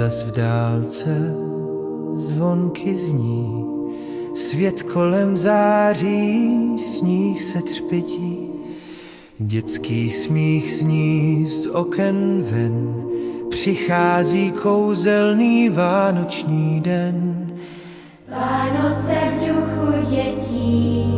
zas v dálce zvonky zní, svět kolem září, sníh se třpytí. Dětský smích zní z oken ven, přichází kouzelný vánoční den. Vánoce v duchu dětí,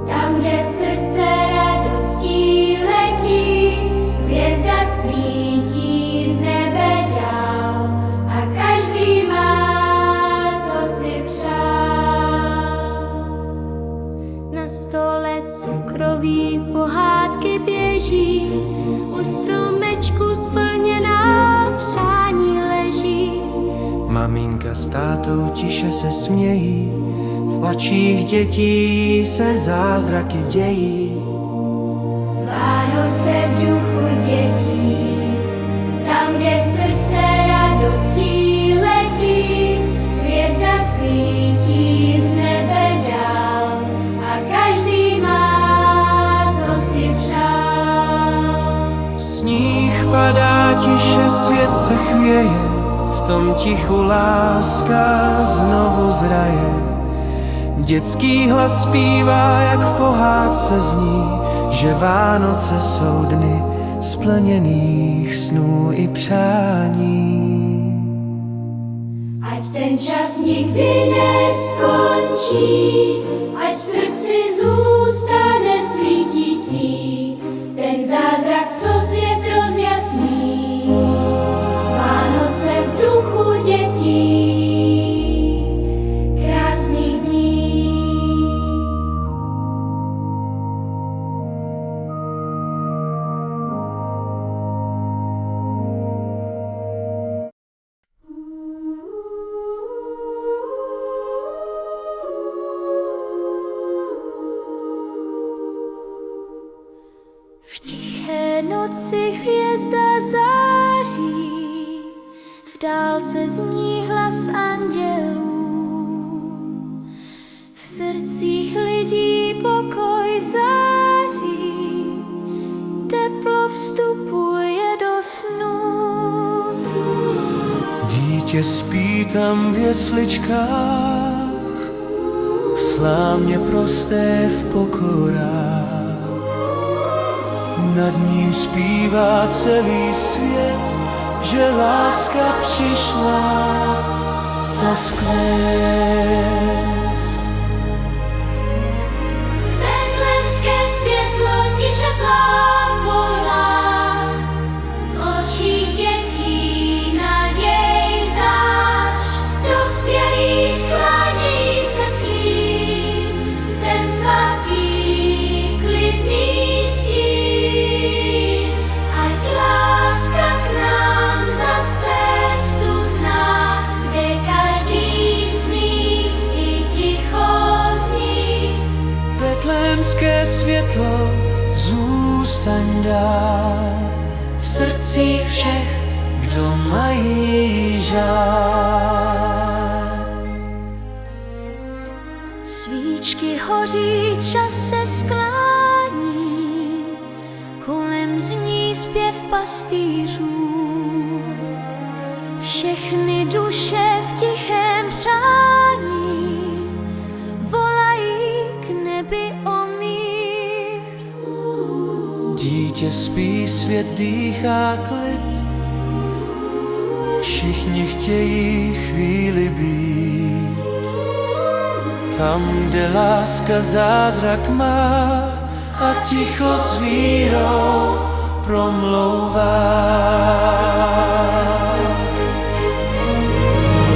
tam, kde srdce radostí letí, hvězda svítí z nebe dál a každý má, co si přál. Na stole cukroví pohádky běží, u stromečku splněná přání leží. Maminka s tátou tiše se smějí, v očích dětí se zázraky dějí. Vánoce v duchu dětí, tam, kde srdce radostí letí, hvězda svítí z nebe dál a každý má, co si přál. Sníh padá tiše, svět se chvěje, v tom tichu láska znovu zraje. Dětský hlas zpívá, jak v pohádce zní, že Vánoce jsou dny splněných snů i přání. Ať ten čas nikdy neskončí, ať v srdci zůstane svítící ten zázrak, co svět rozjasní. Vánoce v duchu dětí, krásných dní. V tiché noci hvězda září, v dálce zní hlas andělů, v srdcích lidí pokoj září, teplo vstupuje do snů. Dítě spí tam v jesličkách, v slámě prosté v pokorách. Nad ním zpívá celý svět, že láska přišla zaskvést. Betlémské světlo tiše plápolá, v očích dětí naděj zář. Dospělí sklánějí se v klín, v ten svatý klidný stín. Ať láska k nám zas cestu zná, kde každý smích i ticho zní. Betlémské světlo zůstaň dál v srdcích všech, kdo mají žál. Svíčky hoří, čas se sklání, kolem zní zpěv pastýřů. Všechny duše v tichém přání volají k nebi o mír. Dítě spí, svět dýchá klid, všichni chtějí chvíli být. Tam, kde láska zázrak má a ticho s vírou promlouvá.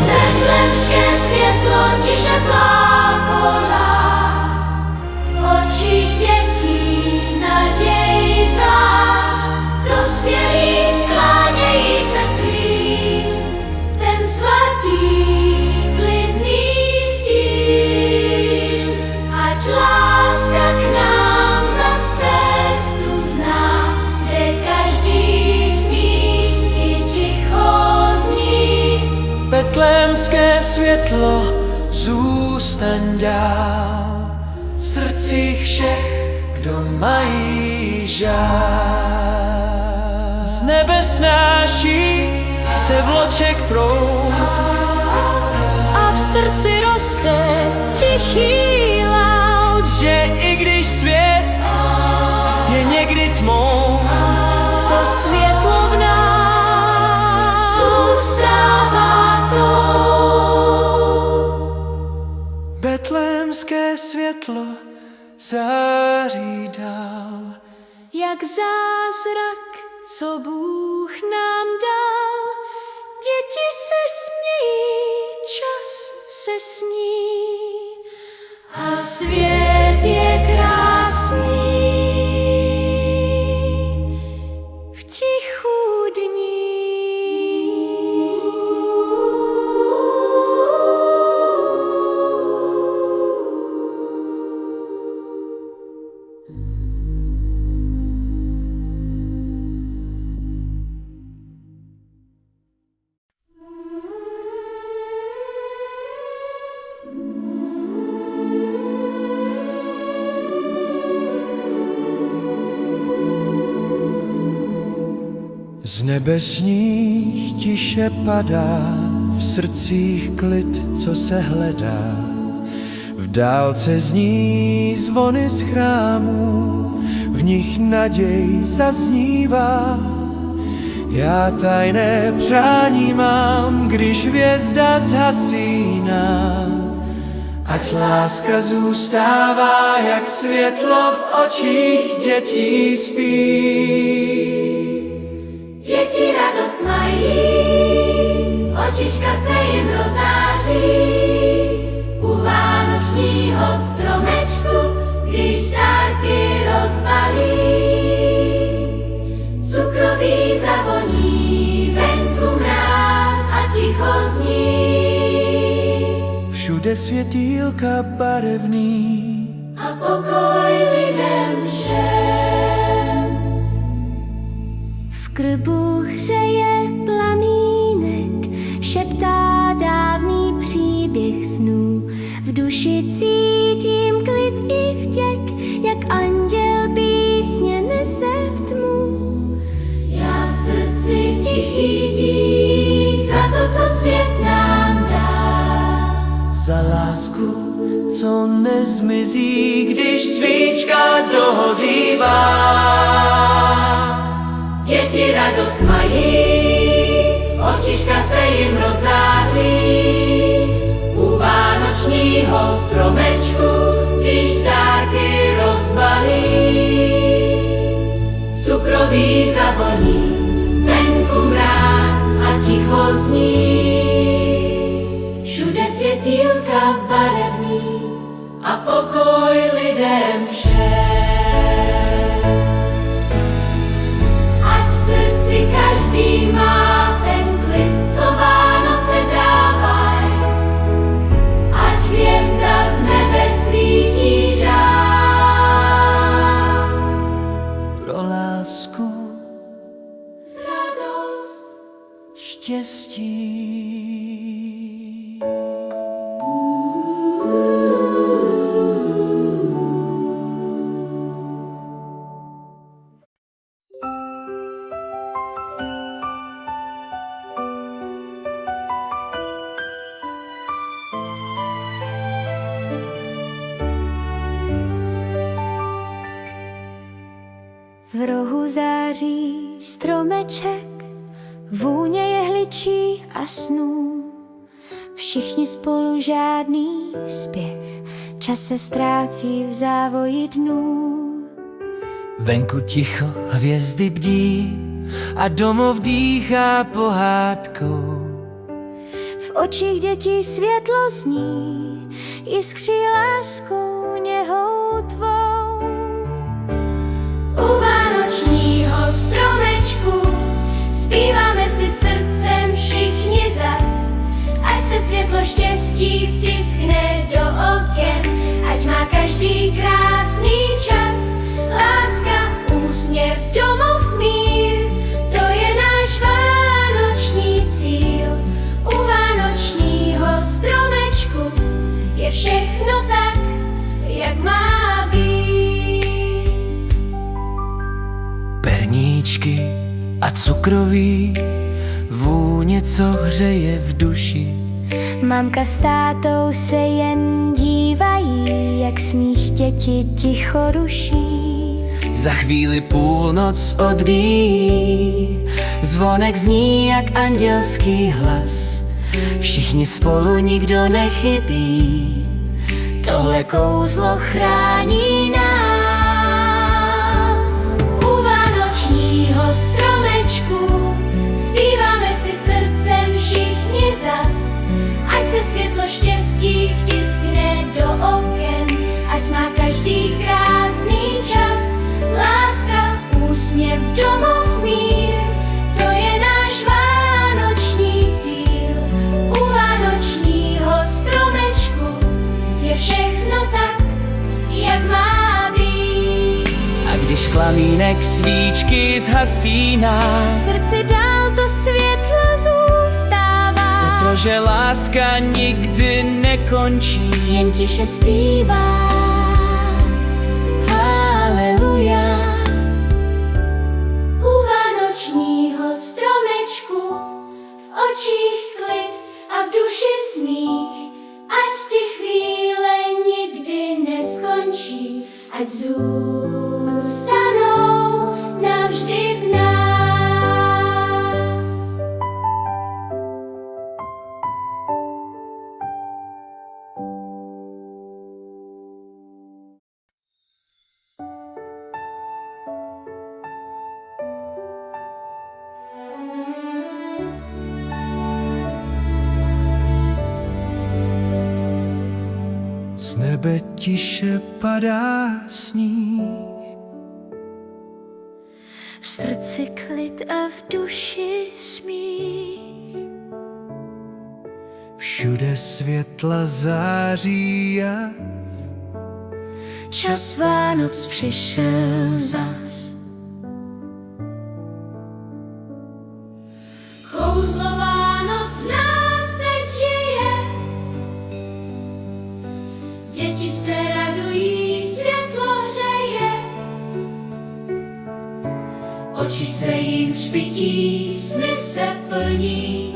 Betlémské světlo tiše plápolá, v očích dětí naděj zář. Dospělí sklánějí se v klín, v ten svatý klidný stín. Ať láska k nám zas cestu zná, kde každý smích i ticho zní. Betlémské světlo zůstaň dál v srdcích všech, kdo mají žál. Z nebe snáší se vloček proud a v srdci roste tichý laud, že i když svět je někdy tmou, to světlo v nás zůstává tou. Betlémské světlo září dál, Jak zázrak, co Bůh nám dal. Děti se smějí, čas se sní a svět je krásný v tichu dní. z nebesních tiše padá, v srdcích klid, co se hledá. V dálce zní zvony z chrámů, v nich naděj zaznívá. Já tajné přání mám, když hvězda zhasíná. Ať láska zůstává, jak světlo v očích dětí spí. Děti radost mají, očiška se jim rozáří. U vánočního stromečku, když dárky rozbalí. Cukroví zavoní, venku mráz a ticho zní. Všude světýlka barevný A pokoj lidem všem. V krbu hřeje plamínek, šeptá dávný příběh snů. V duši cítím klid i vděk, jak anděl písně nese v tmu. Já v srdci tichý dík za to, co svět nám dá. za lásku, co nezmizí, když svíčka dohořívá. Děti radost mají, očiška se jim rozáří. U vánočního stromečku, když dárky rozbalí. Cukroví zavoní, venku mráz a ticho zní. Všude světýlka barevný a pokoj lidem všem. Ať v srdci každý má ten klid, co Vánoce dávaj. Ať hvězda z nebe svítí dál. Pro lásku, Radost, štěstí. v rohu září stromeček, vůně jehličí a snů. Všichni spolu žádný spěch, čas se ztrácí v závoji dnů. Venku ticho, hvězdy bdí a domov dýchá pohádkou. V očích dětí světlo zní, jiskří láskou něhou tvou. U vánočního stromečku zpíváme si srdcem všichni zas. Ať se světlo štěstí vtiskne do oken, ať má každý krásný čas. Láska, úsměv, domov, mír, to je náš vánoční cíl. U vánočního stromečku je všechno tak, jak má být. Perníčky a cukroví, vůně něco hřeje v duši. Mamka s tátou se jen dívají, jak smích děti ticho ruší. Za chvíli půlnoc odbíjí, zvonek zní jak andělský hlas. Všichni spolu, nikdo nechybí, tohle kouzlo chrání nás. U vánočního stromečku zpíváme si srdcem všichni zas, ať se světlo štěstí vtiskne do oken, ať má každý krásný čas. Láska, úsměv, domov, mír, to je náš vánoční cíl. U vánočního stromečku je všechno tak, jak má být. A když klamínek svíčky zhasíná, V srdci dál to světlo zůstává, protože láska nikdy nekončí. jen tiše zpívá. Haleluja. U vánočního stromečku v očích klid a v duši smích, ať ty chvíle nikdy neskončí, ať zůstanou navždy v nás. Z nebe tiše padá sníh, V srdci klid a v duši smích. všude světla září jas. Čas Vánoc přišel zas. Kouzlo Vánoc v nás teď žije, děti se radují, světlo hřeje, oči se jim třpytí, sny se plní,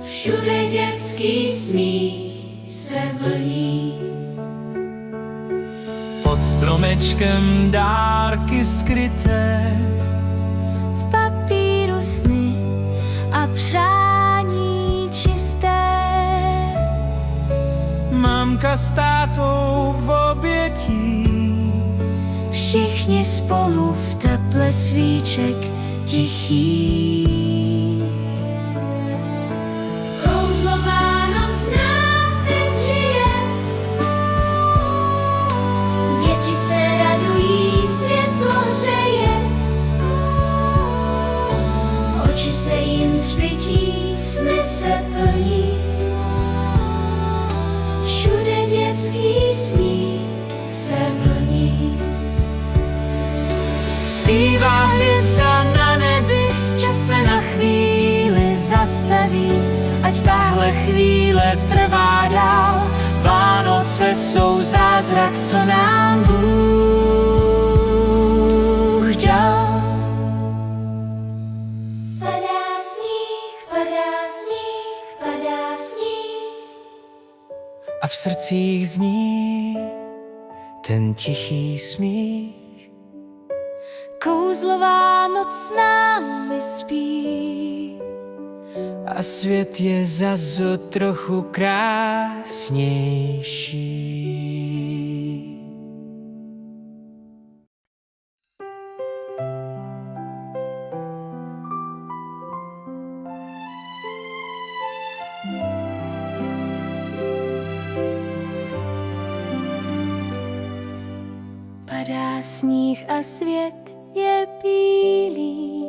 všude dětský smích se vlní. Pod stromečkem dárky skryté, V papíru sny a přání čisté. mamka s tátou v obětí, Všichni spolu v teple svíček tichý. Kouzlo Vánoc v nás teď žije, děti se radují, světlo hřeje, oči se jim třpytí, sny se plní, všude dětský smích se vlní. zpívá hvězda na nebi, Čas se na chvíli zastaví, ať tahle chvíle trvá dál. Vánoce jsou zázrak, co nám Bůh dal. padá sníh, padá sníh, padá sníh. A v srdcích zní ten tichý smích. Kouzlo Vánoc s námi spí. A svět je zas o trochu krásnější. Padá sníh a svět je bílý.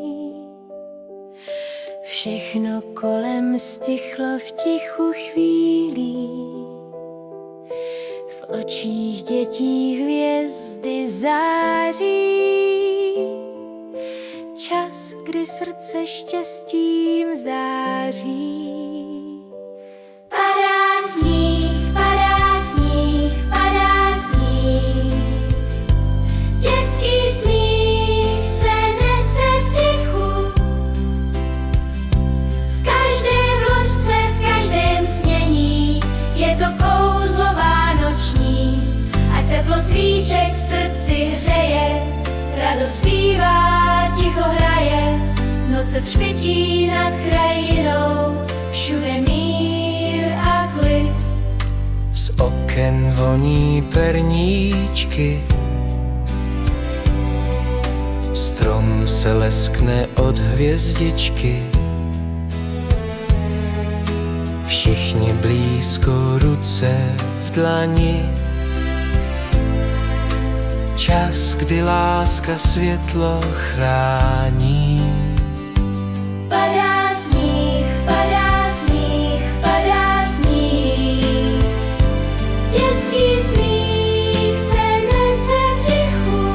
Všechno kolem stichlo v tichu chvílí. V očích dětí hvězdy září. Čas, kdy srdce štěstím září. Padá sníh, padá sníh, padá sníh. Dětský smích se nese v tichu. teplo svíček v srdci hřeje, radost zpívá, ticho hraje, noce třpětí nad krajinou, všude mír a klid. Z oken voní perníčky, strom se leskne od hvězdičky. Všichni blízko, ruce v dlani. Čas, kdy láska světlo chrání. Padá sníh, padá sníh, padá sníh. Dětský smích se nese v tichu.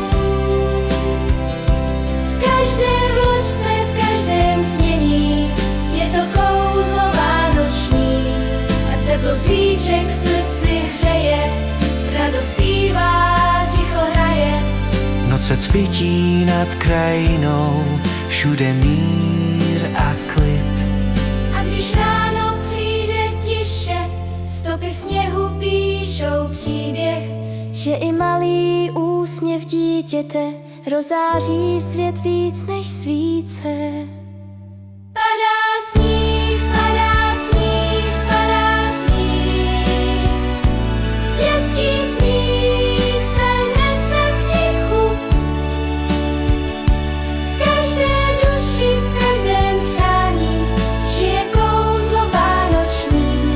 V každé vločce, v každém snění je to kouzlo vánoční. A teplo svíček v srdci hřeje, radost zpívá, ticho hraje. Noce cpětí nad krajinou, všude mír a klid. A když ráno přijde tiše, stopy v sněhu píšou příběh, že i malý úsměv dítěte rozáří svět víc než svíce. Padá sníh, padá sníh, padá sníh. Dětský smích se nese v tichu. V každé duši, v každém přání žije kouzlo vánoční.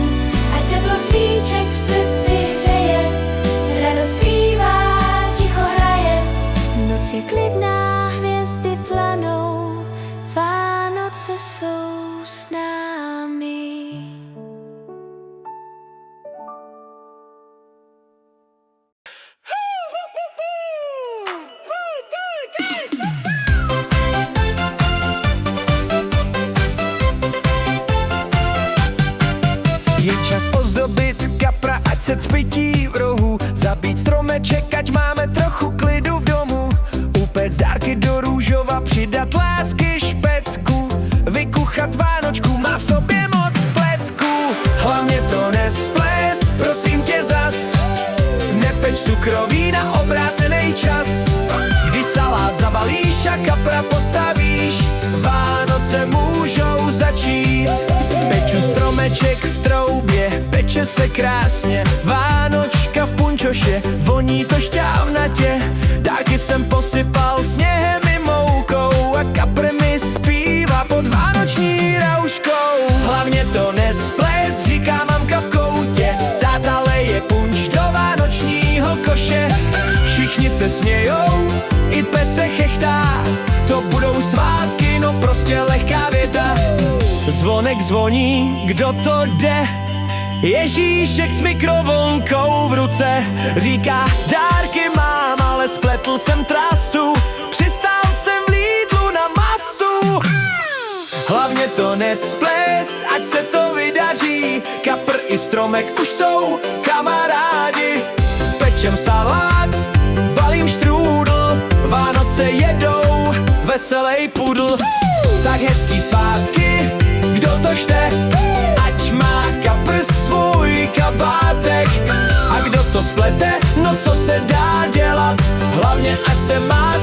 Ať teplo svíček v srdci hřeje, radost zpívá, ticho hraje. Noc je klidná, hvězdy planou, Vánoce jsou s námi. Je čas ozdobit kapra, ať se cpytí v rohu, zabít stromeček, ať máme trochu klidu v domu, upéct dárky do růžova, přidat lásky špetku, vykuchat vánočku, má v sobě moc plecku. Hlavně to nesplést, prosím tě zas, nepeč cukroví na obrácený čas. Když salát zabalíš a kapra postavíš, Vánoce můžou začít. Peču stromeček v troubě, peče se krásně, vánočka v punčoše, voní to šťávnatě. Dárky jsem posypal sněhem i moukou a kapr mi zpívá pod vánoční rouškou. Hlavně to nesplést, říká mamka v koutě, táta leje punč do vánočního koše. Všichni se smějou, i pes se chechtá, to budou svátky, no prostě lehká věta. Zvonek zvoní, kdo to jde? Ježíšek s mikrovlnkou v ruce, říká, dárky mám, ale spletl jsem trasu, přistál jsem v Lidlu na masu. Hlavně to nesplést, ať se to vydaří, kapr i stromek už jsou kamarádi. Pečem salát, balím štrůdl, Vánoce jedou, veselej pudl. Tak hezký svátky, kdo to šte, ať má kapr svůj kabátek. A kdo to splete, no co se dá dělat, hlavně ať se má